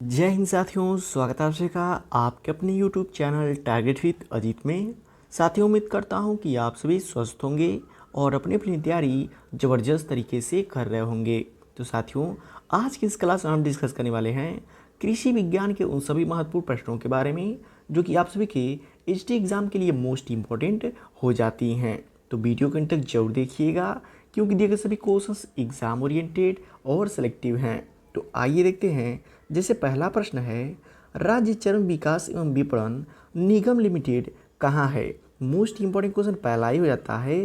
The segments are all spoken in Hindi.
जय हिंद साथियों, स्वागत है आप सभी का आपके अपने YouTube channel target with Ajit में। साथियों, उम्मीद करता हूं कि आप सभी स्वस्थ होंगे और अपनी अपनी तैयारी ज़बरदस्त तरीके से कर रहे होंगे। तो साथियों, आज की इस क्लास में हम डिस्कस करने वाले हैं कृषि विज्ञान के उन सभी महत्वपूर्ण प्रश्नों के बारे में जो कि आप सभी के HT एग्ज़ाम के लिए मोस्ट इम्पॉर्टेंट हो जाती हैं। तो वीडियो को अंत तक जरूर देखिएगा क्योंकि दिए गए सभी क्वेश्चंस एग्जाम ओरिएंटेड और सेलेक्टिव हैं। तो आइए देखते हैं। जैसे पहला प्रश्न है, राज्य चर्म विकास एवं विपणन निगम लिमिटेड कहाँ है। मोस्ट इंपॉर्टेंट क्वेश्चन पहला ही हो जाता है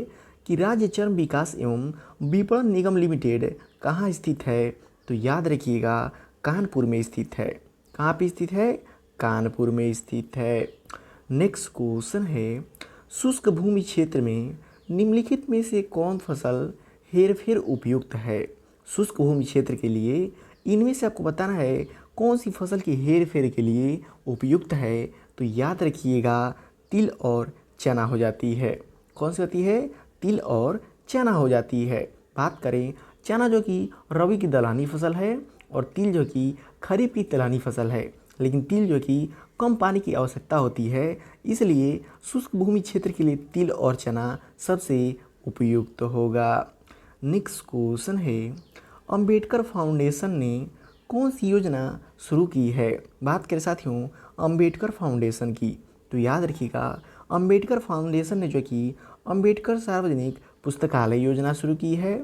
कि राज्य चर्म विकास एवं विपणन निगम लिमिटेड कहाँ स्थित है। तो याद रखिएगा, कानपुर में स्थित है। कहाँ पे स्थित है? कानपुर में स्थित है। नेक्स्ट क्वेश्चन है, शुष्क भूमि क्षेत्र में निम्नलिखित में से कौन फसल हेरफेर उपयुक्त है। शुष्क भूमि क्षेत्र के लिए इनमें से आपको बताना है कौन सी फसल की हेरफेर के लिए उपयुक्त है। तो याद रखिएगा, तिल और चना हो जाती है। कौन सी होती है? तिल और चना हो जाती है। बात करें, चना जो कि रबी की दलहनी फसल है और तिल जो कि खरीफ की तिलहनी फसल है, लेकिन तिल जो कि कम पानी की आवश्यकता होती है, इसलिए शुष्क भूमि क्षेत्र के लिए तिल और चना सबसे उपयुक्त होगा। नेक्स्ट क्वेश्चन है, अंबेडकर फाउंडेशन ने कौन सी योजना शुरू की है। बात करें साथियों अंबेडकर फाउंडेशन की, तो याद रखिएगा, अंबेडकर फाउंडेशन ने जो कि अंबेडकर सार्वजनिक पुस्तकालय योजना शुरू की है।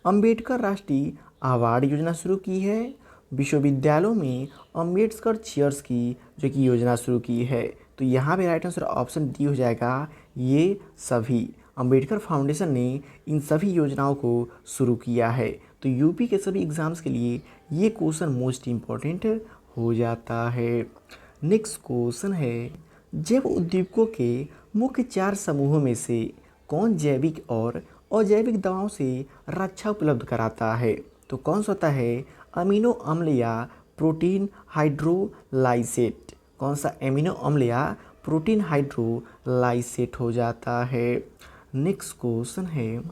अंबेडकर राष्ट्रीय अवार्ड योजना शुरू की है। विश्वविद्यालयों में अंबेडकर चेयर्स की जो कि योजना शुरू की है। तो यहाँ पे राइट आंसर ऑप्शन डी हो जाएगा, ये सभी। अंबेडकर फाउंडेशन ने इन सभी योजनाओं को शुरू किया है। तो यूपी के सभी एग्जाम्स के लिए ये क्वेश्चन मोस्ट इम्पॉर्टेंट हो जाता है। नेक्स्ट क्वेश्चन है, जैव उद्दीपकों के मुख्य 4 समूहों में से कौन जैविक और अजैविक दवाओं से रक्षा उपलब्ध कराता है। तो कौन सा होता है? अमीनो अम्ल या प्रोटीन हाइड्रोलाइसेट। कौन सा? एमिनो अम्ल या प्रोटीन हाइड्रोलाइसेट हो जाता है। नेक्स्ट क्वेश्चन है,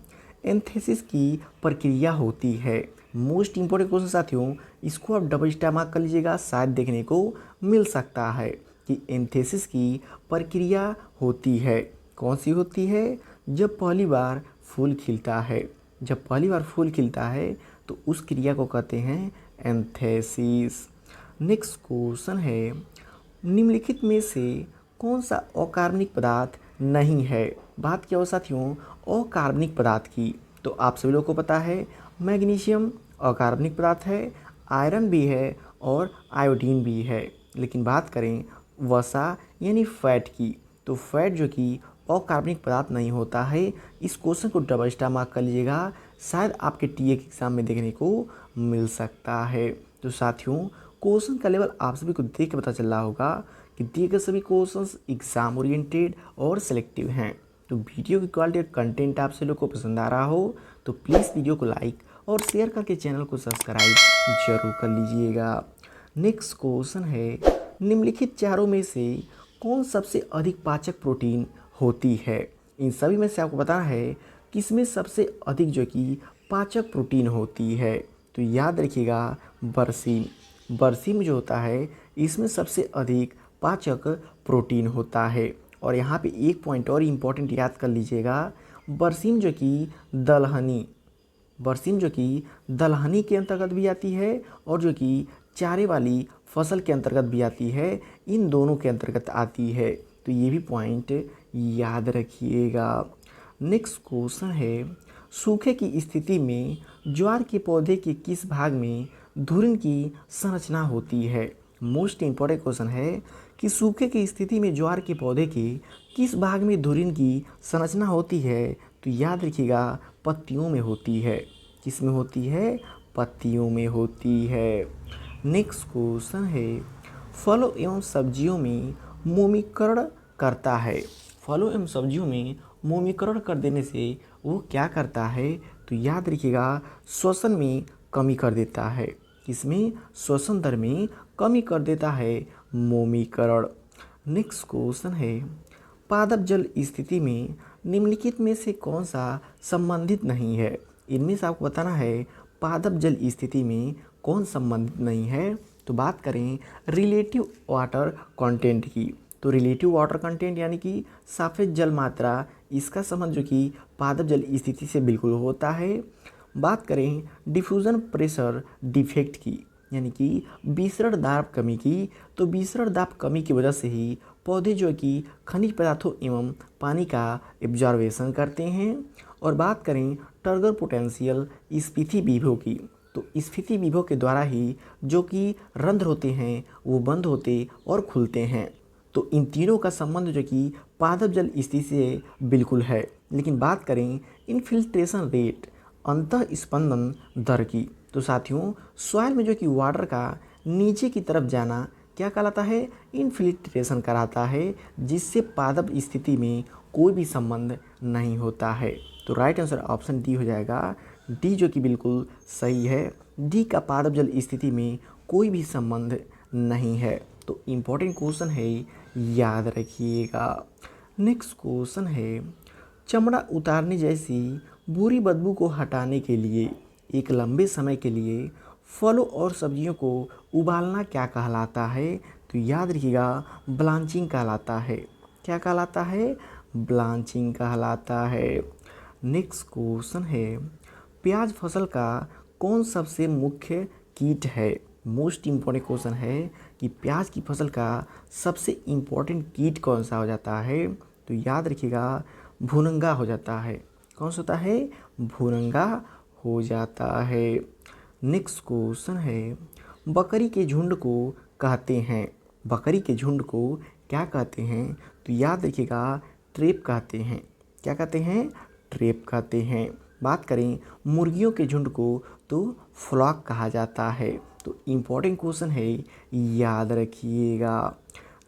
एंथेसिस की प्रक्रिया होती है। मोस्ट इंपॉर्टेंट क्वेश्चन साथियों, इसको आप डबल स्टार मार्क कर लीजिएगा, शायद देखने को मिल सकता है कि एंथेसिस की प्रक्रिया होती है। कौन सी होती है? जब पहली बार फूल खिलता है। जब पहली बार फूल खिलता है तो उस क्रिया को कहते हैं एंथेसिस। नेक्स्ट क्वेश्चन है, निम्नलिखित में से कौन सा अकार्बनिक पदार्थ नहीं है। बात क्या हो साथियों अकार्बनिक पदार्थ की, तो आप सभी लोगों को पता है मैग्नीशियम अकार्बनिक पदार्थ है, आयरन भी है और आयोडीन भी है। लेकिन बात करें वसा यानी फैट की, तो फैट जो कि अकार्बनिक पदार्थ नहीं होता है। इस क्वेश्चन को डबल स्टार मार्क कर लीजिएगा, शायद आपके टीए के एग्जाम में देखने को मिल सकता है। तो साथियों, क्वेश्चन का लेवल आप सभी को देख के पता चल रहा होगा कि दिए गए सभी क्वेश्चंस एग्जाम ओरिएंटेड और सिलेक्टिव हैं। तो वीडियो की क्वालिटी और कंटेंट आप सभी लोग को पसंद आ रहा हो तो प्लीज़ वीडियो को लाइक और शेयर करके चैनल को सब्सक्राइब जरूर कर लीजिएगा। नेक्स्ट क्वेश्चन है, निम्नलिखित चारों में से कौन सबसे अधिक पाचक प्रोटीन होती है। इन सभी में से आपको बताना है किसमें सबसे अधिक जो कि पाचक प्रोटीन होती है। तो याद रखिएगा, बरसीम। बरसीम जो होता है इसमें सबसे अधिक पाचक प्रोटीन होता है। और यहाँ पे एक पॉइंट और इम्पॉर्टेंट याद कर लीजिएगा, बरसीम जो कि दलहनी के अंतर्गत भी आती है और जो कि चारे वाली फसल के अंतर्गत भी आती है, इन दोनों के अंतर्गत आती है। तो ये भी पॉइंट याद रखिएगा। नेक्स्ट क्वेश्चन है, सूखे की स्थिति में ज्वार के पौधे के किस भाग में धुरिन की संरचना होती है। मोस्ट इम्पॉर्टेंट क्वेश्चन है कि सूखे की स्थिति में ज्वार के पौधे के किस भाग में धुरिन की संरचना होती है। तो याद रखिएगा, पत्तियों में होती है। किस में होती है? पत्तियों में होती है। नेक्स्ट क्वेश्चन है, फलों एवं सब्जियों में मोमीकरण करता है। फलों एवं सब्जियों में मोमीकरण कर देने से वो क्या करता है? तो याद रखिएगा, श्वसन में कमी कर देता है। किसमें? श्वसन दर में कमी कर देता है मोमीकरण। नेक्स्ट क्वेश्चन है, पादप जल स्थिति में निम्नलिखित में से कौन सा संबंधित नहीं है। इनमें से आपको बताना है पादप जल स्थिति में कौन संबंधित नहीं है? तो बात करें रिलेटिव वाटर कंटेंट की, तो रिलेटिव वाटर कंटेंट यानी कि सापेक्ष जल मात्रा, इसका संबंध जो कि पादप जल स्थिति से बिल्कुल होता है। बात करें डिफ्यूजन प्रेशर डिफेक्ट की, यानी कि विसरण दाब कमी की, तो विसरण दाब कमी की वजह से ही पौधे जो कि खनिज पदार्थों एवं पानी का एब्जॉर्वेशन करते हैं। और बात करें टर्गर पोटेंशियल स्फीति विभव की, तो स्फीति विभव के द्वारा ही जो कि रंध्र होते हैं वो बंद होते और खुलते हैं। तो इन तीनों का संबंध जो कि पादप जल स्थिति से बिल्कुल है। लेकिन बात करें इनफिल्ट्रेशन रेट, अंतः स्पंदन दर की, तो साथियों सॉइल में जो कि वाटर का नीचे की तरफ जाना क्या कहलाता है? इनफिल्ट्रेशन कराता है, जिससे पादप स्थिति में कोई भी संबंध नहीं होता है। तो राइट आंसर ऑप्शन डी हो जाएगा, डी जो कि बिल्कुल सही है। डी का पादप जल स्थिति में कोई भी संबंध नहीं है। तो इम्पोर्टेंट क्वेश्चन है, याद रखिएगा। नेक्स्ट क्वेश्चन है, चमड़ा उतारने जैसी बुरी बदबू को हटाने के लिए एक लंबे समय के लिए फलों और सब्जियों को उबालना क्या कहलाता है? तो याद रखिएगा, ब्लांचिंग कहलाता है। क्या कहलाता है? ब्लांचिंग कहलाता है। नेक्स्ट क्वेश्चन है, प्याज फसल का कौन सबसे मुख्य कीट है? मोस्ट इम्पॉर्टेंट क्वेश्चन है कि प्याज की फसल का सबसे इम्पॉर्टेंट कीट कौन सा हो जाता है? तो याद रखिएगा, भुनगा हो जाता है। कौन सा होता है? भुनगा हो जाता है। नेक्स्ट क्वेश्चन है, बकरी के झुंड को कहते हैं, बकरी के झुंड को क्या कहते हैं? तो याद रखिएगा, ट्रैप कहते हैं। क्या कहते हैं? ट्रैप कहते हैं। बात करें मुर्गियों के झुंड को तो फ्लॉक कहा जाता है। तो इम्पोर्टेंट क्वेश्चन है, याद रखिएगा।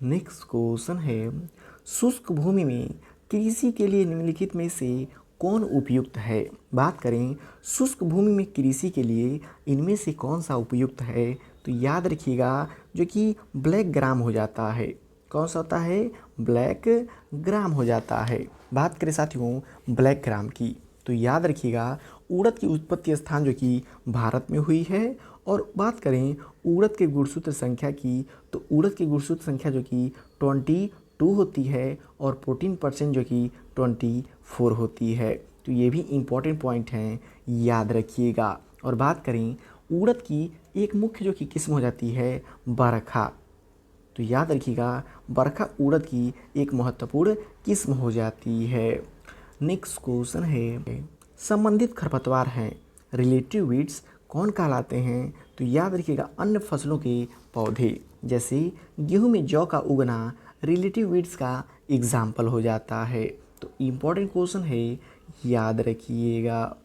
नेक्स्ट क्वेश्चन है, शुष्क भूमि में कृषि के लिए निम्नलिखित में से कौन उपयुक्त है? बात करें शुष्क भूमि में कृषि के लिए इनमें से कौन सा उपयुक्त है? तो याद रखिएगा, जो कि ब्लैक ग्राम हो जाता है। कौन सा होता है? ब्लैक ग्राम हो जाता है। बात करें साथियों ब्लैक ग्राम की, तो याद रखिएगा, उड़द की उत्पत्ति स्थान जो कि भारत में हुई है। और बात करें उड़द के गुणसूत्र संख्या की, तो उड़द की गुणसूत्र संख्या जो कि 22 होती है और प्रोटीन परसेंट जो कि 24 होती है। तो ये भी इम्पॉर्टेंट पॉइंट हैं, याद रखिएगा। और बात करें उड़द की एक मुख्य जो कि किस्म हो जाती है बरखा, तो याद रखिएगा, बरखा उड़द की एक महत्वपूर्ण किस्म हो जाती है। नेक्स्ट क्वेश्चन है, संबंधित खरपतवार हैं रिलेटिव वीड्स कौन कहलाते हैं? तो याद रखिएगा, अन्य फसलों के पौधे, जैसे गेहूं में जौ का उगना रिलेटिव वीड्स का एग्जाम्पल हो जाता है। तो इम्पोर्टेंट क्वेश्चन है, याद रखिएगा।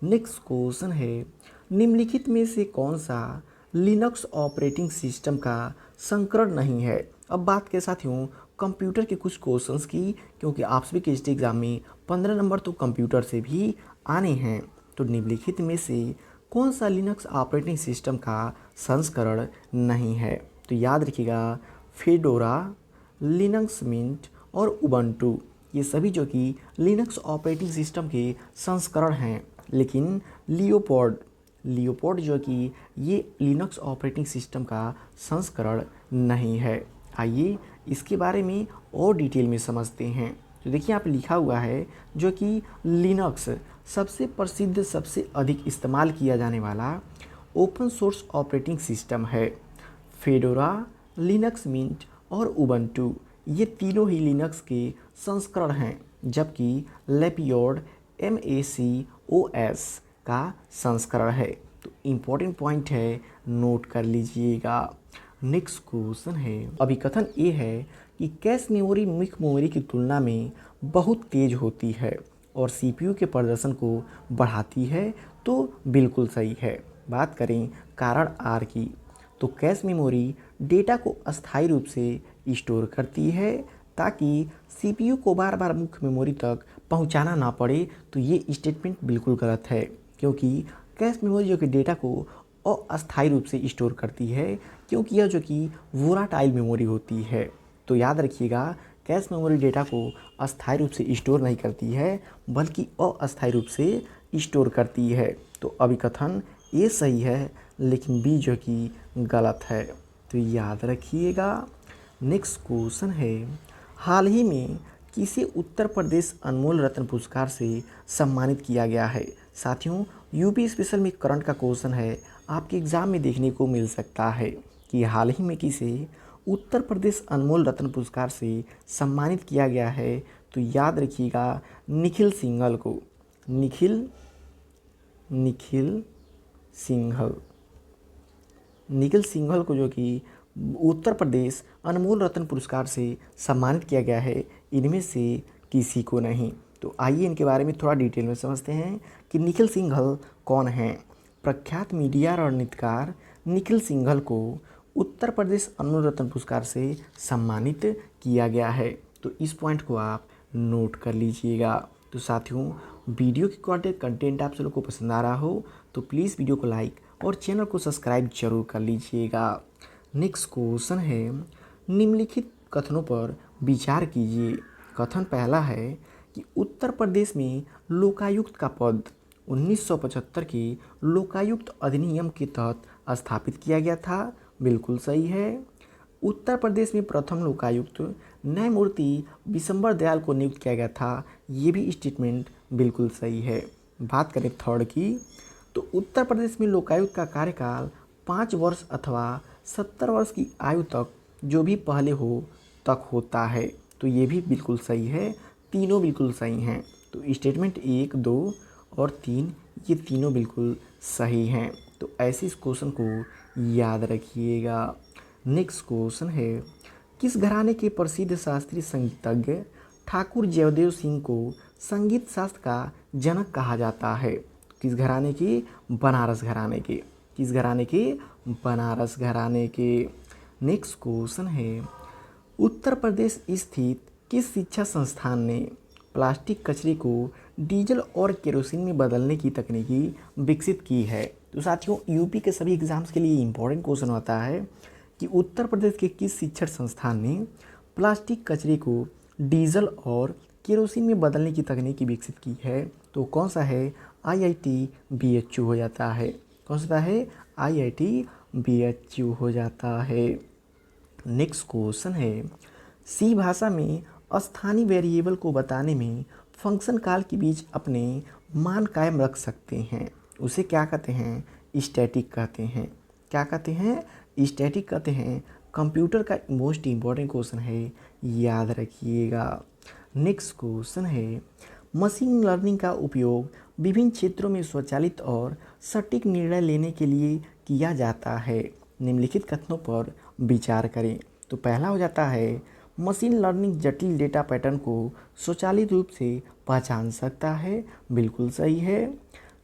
नेक्स्ट क्वेश्चन है, निम्नलिखित में से कौन सा लिनक्स ऑपरेटिंग सिस्टम का संस्करण नहीं है? अब बात के साथियों कंप्यूटर के कुछ क्वेश्चंस की, क्योंकि आप सभी के स्टेट एग्जाम में 15 नंबर तो कंप्यूटर से भी आने हैं। तो निम्नलिखित में से कौन सा लिनक्स ऑपरेटिंग सिस्टम का संस्करण नहीं है? तो याद रखिएगा, फेडोरा, लिनक्स मिंट और उबंटू, ये सभी जो कि लिनक्स ऑपरेटिंग सिस्टम के संस्करण हैं। लेकिन लियोपोल्ड जो कि ये लिनक्स ऑपरेटिंग सिस्टम का संस्करण नहीं है। आइए इसके बारे में और डिटेल में समझते हैं। तो देखिए यहाँ पे लिखा हुआ है, जो कि लिनक्स सबसे प्रसिद्ध, सबसे अधिक इस्तेमाल किया जाने वाला ओपन सोर्स ऑपरेटिंग सिस्टम है। फेडोरा, लिनक्स मिंट और उबंटू, ये तीनों ही लिनक्स के संस्करण हैं, जबकि लेपियोड MACOS का संस्करण है। तो इम्पोर्टेंट पॉइंट है, नोट कर लीजिएगा। नेक्स्ट क्वेश्चन है, अभिकथन ये है कि कैश मेमोरी मुख्य मेमोरी की तुलना में बहुत तेज होती है और CPU के प्रदर्शन को बढ़ाती है। तो बिल्कुल सही है। बात करें कारण आर की, तो कैश मेमोरी डेटा को अस्थायी रूप से स्टोर करती है ताकि CPU को बार बार मुख्य मेमोरी तक पहुंचाना ना पड़े। तो ये स्टेटमेंट बिल्कुल गलत है, क्योंकि कैश मेमोरी जो कि डेटा को अस्थायी रूप से स्टोर करती है, क्योंकि यह जो कि वोलाटाइल मेमोरी होती है। तो याद रखिएगा, कैश मेमोरी डेटा को अस्थायी रूप से स्टोर नहीं करती है, बल्कि अस्थायी रूप से स्टोर करती है। तो अभिकथन ए सही है लेकिन बी जो कि गलत है। तो याद रखिएगा। नेक्स्ट क्वेश्चन है, हाल ही में किसे उत्तर प्रदेश अनमोल रत्न पुरस्कार से सम्मानित किया गया है। साथियों, यूपी स्पेशल में करंट का क्वेश्चन है, आपके एग्ज़ाम में देखने को मिल सकता है कि हाल ही में किसे उत्तर प्रदेश अनमोल रत्न पुरस्कार से सम्मानित किया गया है। तो याद रखिएगा, निखिल सिंघल को। निखिल सिंघल को जो कि उत्तर प्रदेश अनमोल रत्न पुरस्कार से सम्मानित किया गया है, इनमें से किसी को नहीं। तो आइए इनके बारे में थोड़ा डिटेल में समझते हैं कि निखिल सिंघल कौन हैं। प्रख्यात मीडिया और नृत्यकार निखिल सिंघल को उत्तर प्रदेश अनमोल रत्न पुरस्कार से सम्मानित किया गया है। तो इस पॉइंट को आप नोट कर लीजिएगा। तो साथियों, वीडियो की कंटेंट आप लोग को पसंद आ रहा हो तो प्लीज़ वीडियो को लाइक और चैनल को सब्सक्राइब जरूर कर लीजिएगा। नेक्स्ट क्वेश्चन है, निम्नलिखित कथनों पर विचार कीजिए। कथन पहला है कि उत्तर प्रदेश में लोकायुक्त का पद 1975 के लोकायुक्त अधिनियम के तहत स्थापित किया गया था। बिल्कुल सही है। उत्तर प्रदेश में प्रथम लोकायुक्त न्यायमूर्ति विशंबर दयाल को नियुक्त किया गया था। ये भी स्टेटमेंट बिल्कुल सही है। बात करें थर्ड की, तो उत्तर प्रदेश में लोकायुक्त का कार्यकाल 5 वर्ष अथवा 70 वर्ष की आयु तक जो भी पहले हो तक होता है। तो ये भी बिल्कुल सही है, तीनों बिल्कुल सही हैं। तो स्टेटमेंट 1, 2 और 3 ये तीनों बिल्कुल सही हैं। तो ऐसे इस क्वेश्चन को याद रखिएगा। नेक्स्ट क्वेश्चन है, किस घराने के प्रसिद्ध शास्त्रीय संगीतज्ञ ठाकुर जयदेव सिंह को संगीत शास्त्र का जनक कहा जाता है। किस घराने के? बनारस घराने के। किस घराने के? बनारस घराने के। नेक्स्ट क्वेश्चन है, उत्तर प्रदेश स्थित किस शिक्षा संस्थान ने प्लास्टिक कचरे को डीजल और केरोसिन में बदलने की तकनीकी विकसित की है। तो साथियों, यूपी के सभी एग्जाम्स के लिए इम्पोर्टेंट क्वेश्चन होता है कि उत्तर प्रदेश के किस शिक्षण संस्थान ने प्लास्टिक कचरे को डीजल और केरोसिन में बदलने की तकनीकी विकसित की है। तो कौन सा है? IIT BHU हो जाता है। कौन सा है? IIT BHU हो जाता है। नेक्स्ट क्वेश्चन है, सी भाषा में स्थानीय वेरिएबल को बताने में फंक्शन कॉल के बीच अपने मान कायम रख सकते हैं, उसे क्या कहते हैं? स्टैटिक कहते हैं। क्या कहते हैं? स्टैटिक कहते हैं। कंप्यूटर का मोस्ट इम्पॉर्टेंट क्वेश्चन है, याद रखिएगा। नेक्स्ट क्वेश्चन है, मशीन लर्निंग का उपयोग विभिन्न क्षेत्रों में स्वचालित और सटीक निर्णय लेने के लिए किया जाता है। निम्नलिखित कथनों पर विचार करें। तो पहला हो जाता है, मशीन लर्निंग जटिल डेटा पैटर्न को स्वचालित रूप से पहचान सकता है। बिल्कुल सही है।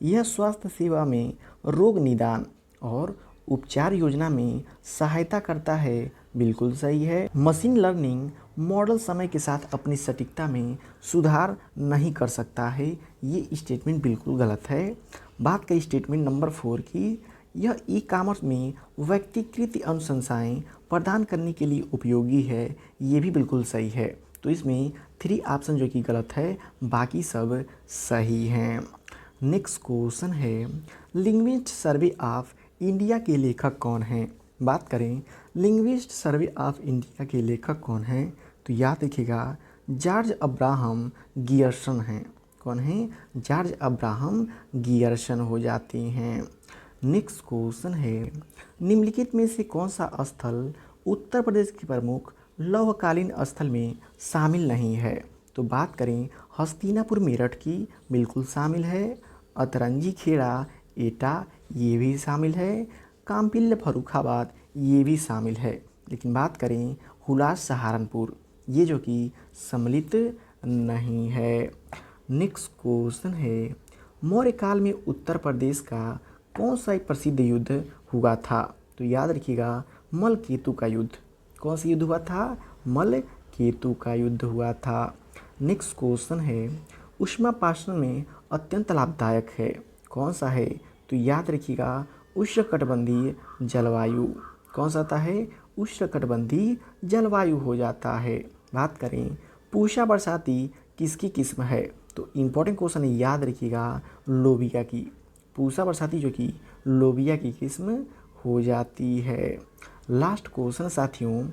यह स्वास्थ्य सेवा में रोग निदान और उपचार योजना में सहायता करता है। बिल्कुल सही है। मशीन लर्निंग मॉडल समय के साथ अपनी सटीकता में सुधार नहीं कर सकता है। ये स्टेटमेंट बिल्कुल गलत है। बात करें स्टेटमेंट नंबर 4 की, यह ई-कॉमर्स में व्यक्तिकृत अनुशंसाएं प्रदान करने के लिए उपयोगी है। ये भी बिल्कुल सही है। तो इसमें 3 ऑप्शन जो कि गलत है, बाकी सब सही हैं। नेक्स्ट क्वेश्चन है, लिंग्विस्ट सर्वे ऑफ इंडिया के लेखक कौन हैं? बात करें लिंग्विस्ट सर्वे ऑफ इंडिया के लेखक कौन हैं, तो याद रखिएगा, जॉर्ज अब्राहम गियर्सन हैं। कौन हैं? जॉर्ज अब्राहम गियर्सन हो जाते हैं। नेक्स्ट क्वेश्चन है, निम्नलिखित में से कौन सा स्थल उत्तर प्रदेश के प्रमुख लौहकालीन स्थल में शामिल नहीं है? तो बात करें हस्तिनापुर मेरठ की, बिल्कुल शामिल है। अतरंजी खेड़ा एटा, ये भी शामिल है। काम्पिल्य फर्रुखाबाद, ये भी शामिल है। लेकिन बात करें हुलास सहारनपुर, ये जो कि सम्मिलित नहीं है। नेक्स्ट क्वेश्चन है, मौर्य काल में उत्तर प्रदेश का कौन सा एक प्रसिद्ध युद्ध हुआ था? तो याद रखिएगा, मल केतु का युद्ध। कौन सा युद्ध हुआ था? मल केतु का युद्ध हुआ था। नेक्स्ट क्वेश्चन है, ऊष्मापाषण में अत्यंत लाभदायक है, कौन सा है? तो याद रखिएगा, उष्णकटिबंधीय जलवायु। कौन सा आता है? उष्णकटिबंधीय जलवायु हो जाता है। बात करें पूषा बरसाती किसकी किस्म है? तो इम्पोर्टेंट क्वेश्चन याद रखिएगा, लोबिया की। पूषा बरसाती जो कि लोबिया की किस्म हो जाती है। लास्ट क्वेश्चन साथियों,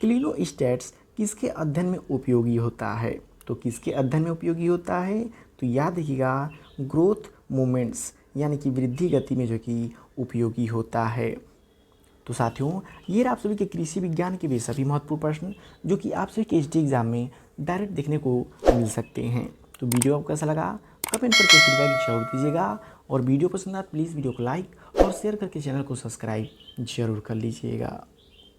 क्लिनोस्टेट्स किसके अध्ययन में उपयोगी होता है? तो किसके अध्ययन में उपयोगी होता है? तो याद रखिएगा ग्रोथ मूवमेंट्स यानी कि वृद्धि गति में जो कि उपयोगी होता है। तो साथियों ये रहा आप सभी के कृषि विज्ञान के भी सभी महत्वपूर्ण प्रश्न जो कि आप सभी के एसडी एग्जाम में डायरेक्ट देखने को मिल सकते हैं। तो वीडियो आपको कैसा लगा कमेंट करके फीडबैक जरूर दीजिएगा और वीडियो पसंद आए प्लीज़ वीडियो को लाइक और शेयर करके चैनल को सब्सक्राइब जरूर कर लीजिएगा।